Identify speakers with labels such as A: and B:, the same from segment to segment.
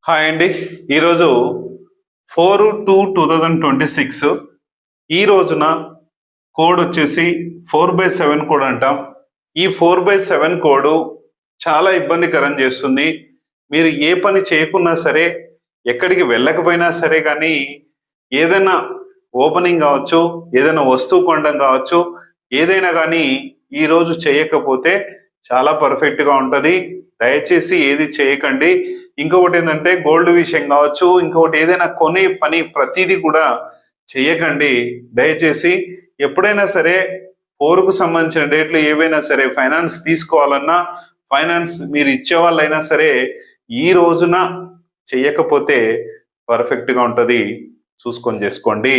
A: Hi అండి. ఈరోజు 4/2/2026 ఈ రోజున కోడ్ వచ్చేసి 4/7 కోడ్ అంటాం. ఈ 4/7 కోడ్ చాలా ఇబ్బందికరం చేస్తుంది. మీరు ఏ పని చేయకున్నా సరే, ఎక్కడికి వెళ్ళకపోయినా సరే కానీ ఏదైనా ఓపెనింగ్ కావచ్చు, ఏదైనా వస్తువు కొనడం కావచ్చు, ఏదైనా కానీ ఈరోజు చేయకపోతే చాలా పర్ఫెక్ట్గా ఉంటుంది. దయచేసి ఏది చేయకండి. ఇంకొకటి ఏంటంటే గోల్డ్ విషయం కావచ్చు, ఇంకొకటి ఏదైనా కొనే పని ప్రతిదీ కూడా చేయకండి. దయచేసి ఎప్పుడైనా సరే 4కు సంబంధించిన డేట్లు ఏవైనా సరే ఫైనాన్స్ తీసుకోవాలన్నా, ఫైనాన్స్ మీరు ఇచ్చే వాళ్ళైనా సరే ఈ రోజున చేయకపోతే పర్ఫెక్ట్గా ఉంటుంది. చూసుకొని చేసుకోండి.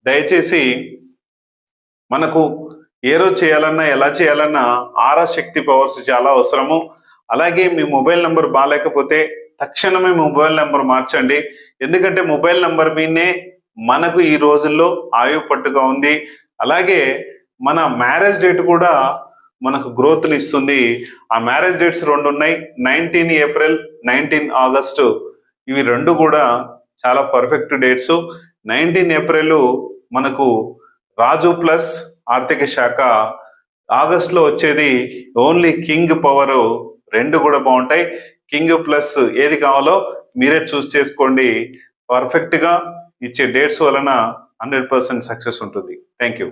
A: దయచేసి మనకు ఏ రోజు చేయాలన్నా, ఎలా చేయాలన్నా ఆరా శక్తి పవర్స్ చాలా అవసరము. అలాగే మీ మొబైల్ నెంబర్ బాగాలేకపోతే తక్షణమే మొబైల్ నెంబర్ మార్చండి. ఎందుకంటే మొబైల్ నెంబర్ మీదనే మనకు ఈ రోజుల్లో ఆయువు పట్టుగా ఉంది. అలాగే మన మ్యారేజ్ డేట్ కూడా మనకు గ్రోత్ని ఇస్తుంది. ఆ మ్యారేజ్ డేట్స్ రెండు ఉన్నాయి, 19 ఏప్రిల్, 19 ఆగస్టు. ఇవి రెండు కూడా చాలా పర్ఫెక్ట్ డేట్స్. 19 ఏప్రిల్ మనకు రాజు ప్లస్ ఆర్థిక శాఖ, ఆగస్టులో వచ్చేది ఓన్లీ కింగ్ పవర్. రెండు కూడా బాగుంటాయి. కింగ్ ప్లస్ ఏది కావాలో మీరే చూస్ చేసుకోండి. పర్ఫెక్ట్గా ఇచ్చే డేట్స్ వలన 100% సక్సెస్ ఉంటుంది. Thank you.